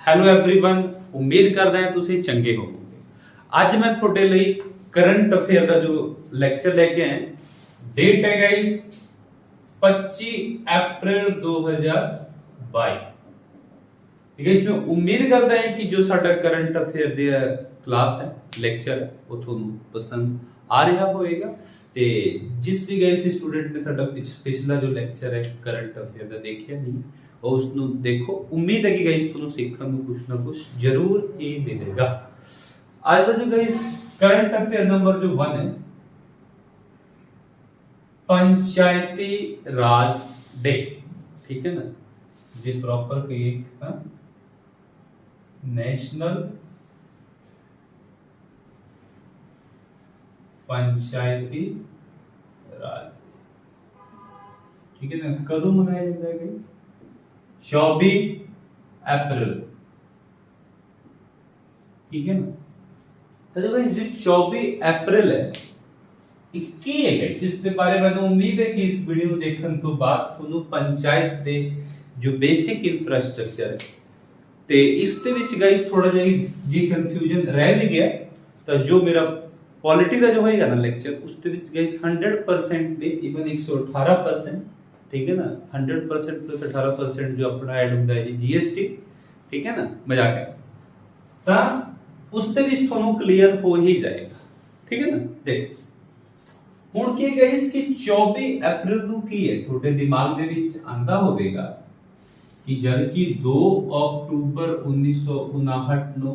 Hello everyone, ਉਮੀਦ ਕਰਦਾ ਹਾਂ ਤੁਸੀਂ ਚੰਗੇ ਹੋਵੋਗੇ। ਅੱਜ ਮੈਂ ਤੁਹਾਡੇ ਲਈ ਕਰੰਟ ਅਫੇਅਰ ਦਾ ਜੋ ਲੈਕਚਰ ਲੈ ਕੇ ਆਇਆ। डेट है गाइस 25 अप्रैल 2022। ठीक है, इसमें उम्मीद करता है कि जो साडा करंट अफेयर दी क्लास है, लेक्चर है, वो ਤੁਹਾਨੂੰ पसंद आ रहा होएगा। ਤੇ ਜਿਸ ਵੀ ਗਾइस ਸਟੂਡੈਂਟ ਨੇ ਸਾਡਾ ਪਿਛਲਾ ਜੋ ਲੈਕਚਰ ਹੈ ਕਰੰਟ ਅਫੇਅਰ ਦਾ ਦੇਖਿਆ ਨਹੀਂ, ਉਹ ਉਸ ਨੂੰ ਦੇਖੋ। ਉਮੀਦ ਹੈ ਕਿ ਗਾइस ਤੁਹਾਨੂੰ ਸਿੱਖਣ ਨੂੰ ਕੁਝ ਨਾ ਕੁਝ ਜ਼ਰੂਰ ਹੀ ਮਿਲੇਗਾ। ਅੱਜ ਦਾ ਜੋ ਗਾइस करंट अफेयर नंबर जो 1 है, पंचायती राज डे। ठीक है ना जी, प्रॉपर कहिए हाँ? नेशनल पंचायती राज। ठीक है ना, कदों मनाया जाता है गाइस? 24 अप्रैल। ठीक है ना, तो जो गाइस जो 24 अप्रैल है ਕੀ ਹੈ ਗਾਇਸ, ਇਸ ਦੇ ਬਾਰੇ ਮੈਨੂੰ ਉਮੀਦ ਹੈ ਕਿ ਇਸ ਵੀਡੀਓ ਨੂੰ ਦੇਖਣ ਤੋਂ ਬਾਅਦ ਤੁਹਾਨੂੰ ਪੰਚਾਇਤ ਦੇ ਜੋ ਬੇਸਿਕ ਇਨਫਰਾਸਟ੍ਰਕਚਰ ਹੈ ਤੇ ਇਸ ਦੇ ਵਿੱਚ ਗਾਇਸ ਥੋੜਾ ਜਿਹਾ ਜੀ ਕਨਫਿਊਜ਼ਨ ਰਹਿ ਵੀ ਗਿਆ, ਤਾਂ ਜੋ ਮੇਰਾ ਪੋਲਿਟੀ ਦਾ ਜੋ ਹੋਏਗਾ ਨਾ ਲੈਕਚਰ, ਉਸ ਦੇ ਵਿੱਚ ਗਾਇਸ 100% ਦੇ ਇਵਨ 118%, ਠੀਕ ਹੈ ਨਾ, 100% plus 18% ਜੋ ਆਪਣਾ ਐਡ ਹੁੰਦਾ ਹੈ ਜੀ GST, ਠੀਕ ਹੈ ਨਾ, ਮਜ਼ਾਕ ਹੈ, ਤਾਂ ਉਸ ਦੇ ਵਿੱਚ ਤੁਹਾਨੂੰ ਕਲੀਅਰ ਹੋ ਹੀ ਜਾਏਗਾ। ਠੀਕ ਹੈ ਨਾ, ਦੇਖ ਹੁਣ ਕੀ ਗਾਇਸ ਕਿ 24 ਅਪ੍ਰੈਲ ਨੂੰ ਕੀ ਹੈ ਤੁਹਾਡੇ ਦਿਮਾਗ ਦੇ ਵਿੱਚ ਆਂਦਾ ਹੋਵੇਗਾ ਕਿ ਜਦ ਕਿ 2 ਅਕਤੂਬਰ 1959 ਨੂੰ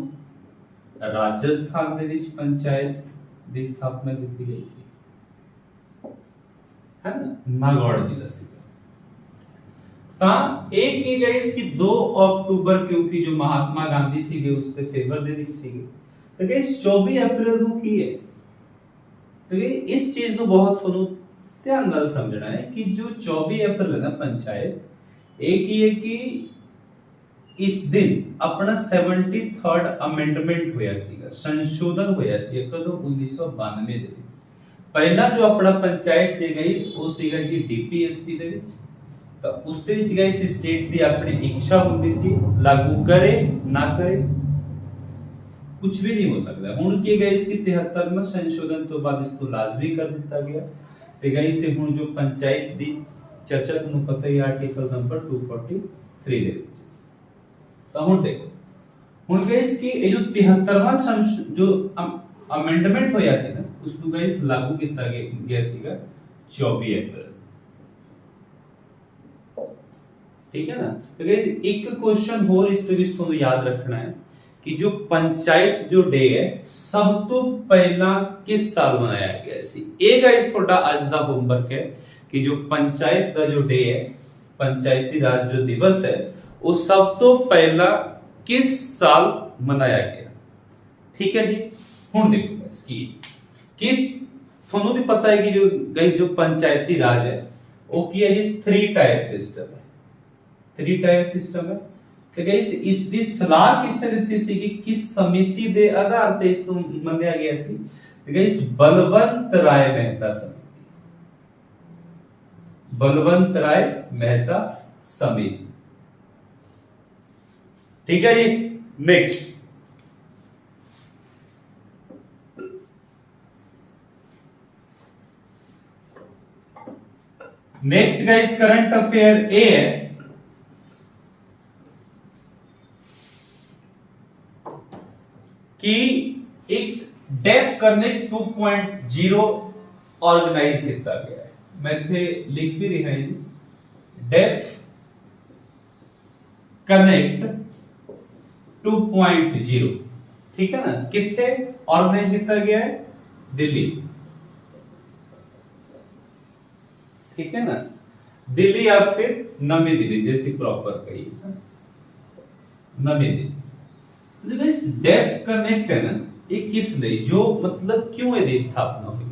ਰਾਜਸਥਾਨ ਦੇ ਵਿੱਚ ਪੰਚਾਇਤ ਦੀ ਸਥਾਪਨਾ ਕੀਤੀ ਗਈ ਸੀ, ਹੈ ਨਾ, ਨਾਗੌੜ ਜ਼ਿਲ੍ਹਾ ਸੀ। ਤਾਂ ਇਹ ਕੀ ਗਾਇਸ ਕਿ 2 ਅਕਤੂਬਰ ਕਿਉਂਕਿ ਜੋ ਮਹਾਤਮਾ ਗਾਂਧੀ ਸੀਗੇ ਉਸ ਦੇ ਫੇਵਰ ਦੇ ਵਿੱਚ ਸੀਗੇ, ਤਾਂ ਗਾਇਸ 24 ਅਪ੍ਰੈਲ ਨੂੰ ਕੀ ਹੈ, तो इस चीज को बहुत थोड़ा ध्यान नाल समझना है कि जो 24 अप्रैल है ना पंचायत एक ही है कि इस दिन अपना 73rd अमेंडमेंट होया सीगा, संशोधन होया सी कदों 1992 ਦੇ ਵਿੱਚ। ਪਹਿਲਾ ਜੋ ਆਪਣਾ ਪੰਚਾਇਤ ਸੀ ਗਾਇਸ ਉਹ ਸੀਗਾ ਜੀ DPSP ਦੇ ਵਿੱਚ, ਤਾਂ ਉਸ ਦੇ ਵਿੱਚ ਗਾਇਸ ਸਟੇਟ ਦੀ ਆਪਣੀ ਇੱਛਾ ਹੁੰਦੀ ਸੀ, ਲਾਗੂ ਕਰੇ ਨਾ ਕਰੇ कुछ भी नहीं हो सकता। हुण की गाइस की 73वां संशोधन तो बाद इसको लाजमी कर दिता गया, ते गाइस से हुण जो पंचायत दी चर्चा तुहानू पता ही आर्टिकल नंबर 243 दे विच। तो हुण देखो, हुण गाइस की ये जो 73वां जो अमेंडमेंट होया सी ना, उसको गाइस लागू किया गया सीगा 24 अप्रैल। ठीक है ना, तो गाइस एक क्वेश्चन होर इस ते विच तुहानू याद रखना है कि जो पंचायत जो डे है सब तो पहला किस साल मनाया गया सी। ये गाइस थोड़ा आज दा होमवर्क है कि जो पंचायत का जो डे है, पंचायती राज जो दिवस है, वो सब तो पहला किस साल मनाया गया। ठीक है जी, हुण देखो गाइस कि थानू भी पता है कि जो गाइस जो पंचायती राज है वो की है जी 3 टायर सिस्टम है, 3 टायर सिस्टम है। ਤੇ ਗਾਇਸ ਇਸ ਦੀ ਸਲਾਹ ਕਿਸ ਨੇ ਦਿੱਤੀ ਸੀ ਕਿ ਕਿਸ ਸਮਿਤੀ ਦੇ ਆਧਾਰ ਤੇ ਇਸ ਨੂੰ ਮੰਨਿਆ ਗਿਆ ਸੀ, ਤੇ ਗਾਇਸ ਬਲਵੰਤ ਰਾਏ ਮਹਿਤਾ ਸਮਿਤੀ, ਬਲਵੰਤ ਰਾਏ ਮਹਿਤਾ ਸਮਿਤੀ। ठीक है जी, नेक्स्ट गाइस करंट अफेयर ए है कि एक डेफ कनेक्ट 2.0 ऑर्गेनाइज किया गया है। मैं थे लिख भी रहा है, डेफ कनेक्ट 2.0। ठीक है ना, किथे ऑर्गेनाइज किया गया है? दिल्ली। ठीक है ना, दिल्ली या फिर नवी दिल्ली, जैसी प्रॉपर कही नवी दिल्ली। डेफ कनेक्ट है ना, ये किस लिए, जो मतलब क्यों ये स्थापना हुई,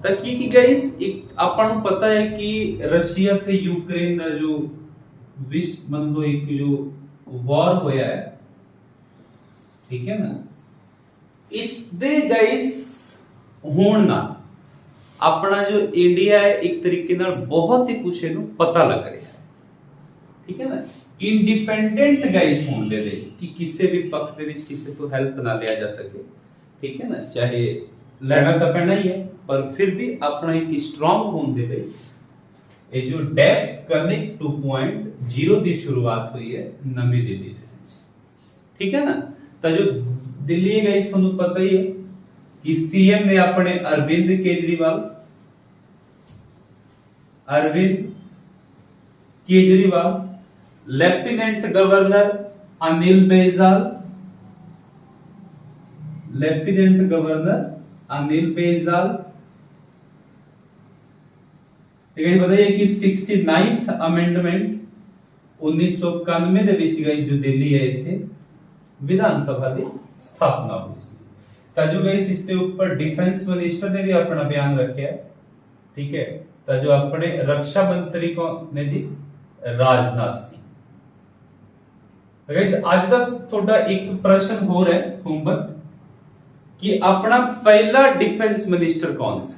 ताकि कि गाइस एक आपन पता है कि रशिया ते यूक्रेन का जो विश्व मान लो एक जो वॉर होया है, ठीक है ना, इस दे गाइस होण ना अपना जो इंडिया है एक तरीके नाल बहुत ही कुछ इहनू पता लग रहा है। ठीक है ना, ਇੰਡੀਪੈਂਡੈਂਟ ਗਾइस ਹੋਣ ਦੇ ਲਈ ਕਿ ਕਿਸੇ ਵੀ ਪੱਖ ਦੇ ਵਿੱਚ ਕਿਸੇ ਤੋਂ ਹੈਲਪ ਨਾ ਲਿਆ ਜਾ ਸਕੇ, ਠੀਕ ਹੈ ਨਾ, ਚਾਹੇ ਲੈਣਾ ਤਾਂ ਪੈਣਾ ਹੀ ਹੈ ਪਰ ਫਿਰ ਵੀ ਆਪਣਾ ਇੱਕ ਸਟਰੋਂਗ ਹੋਣ ਦੇ ਲਈ ਇਹ ਜੋ ਡੈਫ ਕਨਿਕ 2.0 ਦੀ ਸ਼ੁਰੂਆਤ ਹੋਈ ਹੈ ਨਵੀਂ ਦਿੱਲੀ ਦੇ ਵਿੱਚ, ਠੀਕ ਹੈ ਨਾ। ਤਾਂ ਜੋ ਦਿੱਲੀ ਹੈ ਗਾइस ਤੁਹਾਨੂੰ ਪਤਾ ਹੀ ਹੈ कि सीएम ने अपने अरविंद केजरीवाल, लेफ्टिनेंट गवर्नर अनिल बैजल, ठीक है, बताइए कि 69th अमेंडमेंट 1991 ਦੇ ਵਿੱਚ ਗਾइस जो दिल्ली है इथे विधान सभा ਦੀ ਸਥਾਪਨਾ ਹੋਈ ਸੀ। ਤਾਂ ਜੋ ਗਾइस इसके ऊपर डिफेंस मिनिस्टर ने भी अपना बयान रखा है, ठीक है। ਤਾਂ जो अपने रक्षा मंत्री कौन ने जी, राजनाथ सिंह। गाइस आज ਦਾ ਤੁਹਾਡਾ ਇੱਕ प्रश्न हो रहा है होमवर्क कि अपना पहला डिफेंस मिनिस्टर कौन सा,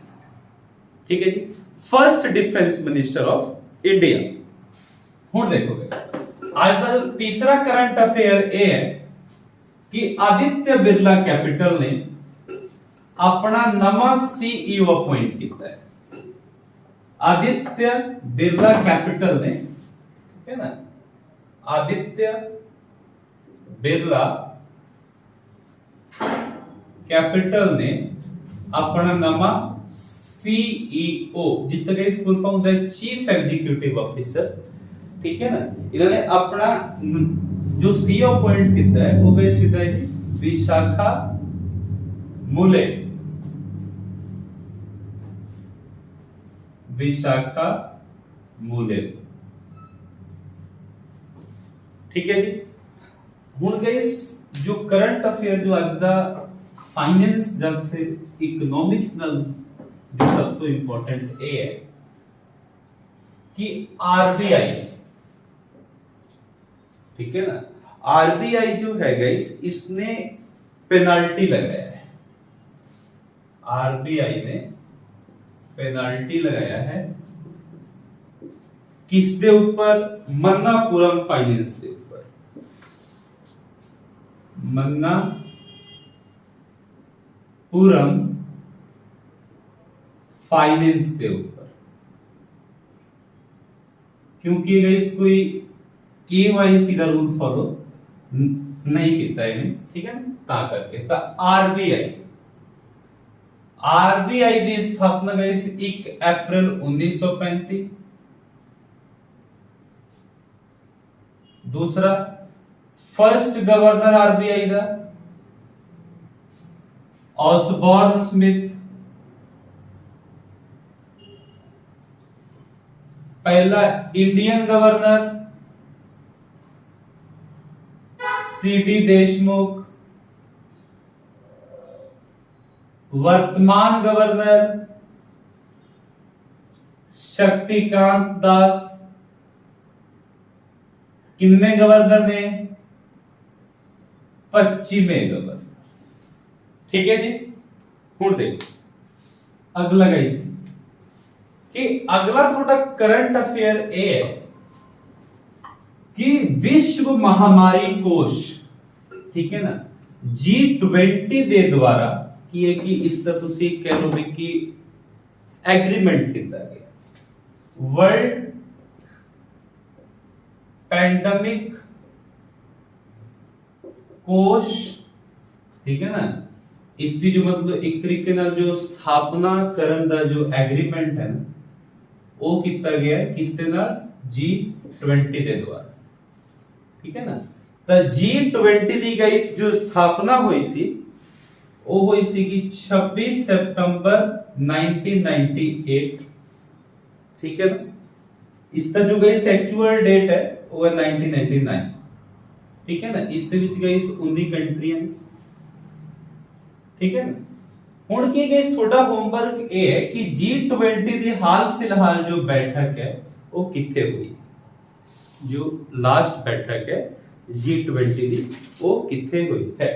ठीक है जी, first defence minister of India. हुण देखोगे आज का जो तीसरा करंट अफेयर ये है कि आदित्य बिरला कैपिटल ने अपना नवा सीईओ अपॉइंट किया है। आदित्य बिरला कैपिटल ने, ठीक है ना, आदित्य बिरला कैपिटल ने अपना नवा सीईओ, जिस तरह इस फुल फॉर्म होता है चीफ एग्जीक्यूटिव ऑफिसर, ठीक है ना, इन्होंने अपना जो सीईओ अपॉइंट किया है वो बेस किया है विशाखा मूले, ठीक है जी। हुण गाइस जो करंट अफेयर जो आज दा फाइनेंस या फिर इकोनॉमिक्स नाल जो सब तो इंपॉर्टेंट ये है कि आरबीआई, ठीक है ना, आरबीआई जो है गाइस इसने पेनल्टी लगाया है, आरबीआई ने पेनल्टी लगाया है किसके ऊपर, मन्नापुरम फाइनेंस के ऊपर, मन्नापुरम फाइनेंस के ऊपर, क्योंकि गाइस कोई केवाईसी का रूल फॉलो नहीं किया है, ठीक है, ता करके ता आरबीआई की स्थापना गाइस 1 अप्रैल 1935। दूसरा फर्स्ट गवर्नर आरबीआई का ऑसबॉर्न स्मिथ, पहला इंडियन गवर्नर सीडी देशमुख, वर्तमान गवर्नर शक्तिकांत दास, कितने गवर्नर ने, 25वें गवर्नर, ठीक है जी। हुण देखो अगला गाइस कि अगला थोड़ा करंट अफेयर ये है कि विश्व महामारी कोष, ठीक है ना, G20 दे द्वारा की है कि इसका तुसी कह लो भी कि एग्रीमेंट किया गया, वर्ल्ड पैंडेमिक कोष, ठीक है ना, इसकी जो मतलब एक तरीके ना जो स्थापना करन दा जो एग्रीमेंट है ना वो किया गया है किसके नाल, G20 दे द्वारा, ठीक है ना। तो G20 दी गाइस जो स्थापना हुई सी वो हुई सी कि 26 सितंबर 1998, ठीक है ना। इसका जो गाइस एक्चुअल डेट है वो है 1999, ठीक है ना। इसके विच गाइस 19 कंट्रियां, ठीक है ना। हुण की गाइस थोड़ा होमवर्क ये है कि G20 दी हाल फिलहाल जो बैठक है वो किथे हुई, जो लास्ट बैठक है G20 दी वो किथे हुई है।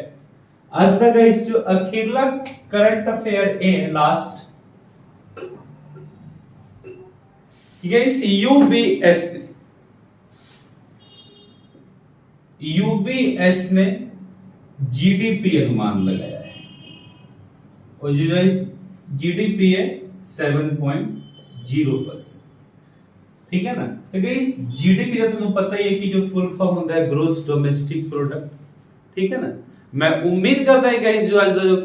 आज तक गाइस जो अखीरला करंट अफेयर है लास्ट, गाइस यूबीएस यूबीएस ने जीडीपी अनुमान लगाया है और जो गाइस जीडीपी है 7.0%। ठीक है ना। तो गाइस जीडीपी का तुम्हें पता ही है कि जो फुल फॉर्म होता है ग्रोस डोमेस्टिक प्रोडक्ट। ठीक है ना। मैं उम्मीद करता है गाइस जो आज का जो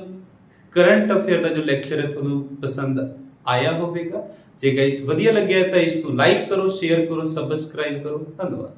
करंट अफेयर का जो लेक्चर है ਤੁਹਾਨੂੰ ਪਸੰਦ ਆਇਆ ਹੋਵੇਗਾ। ਜੇ ਗਾइस ਵਧੀਆ ਲੱਗਿਆ ਤਾਂ ਇਸ ਨੂੰ ਲਾਈਕ ਕਰੋ, ਸ਼ੇਅਰ ਕਰੋ, ਸਬਸਕ੍ਰਾਈਬ ਕਰੋ। ਧੰਨਵਾਦ।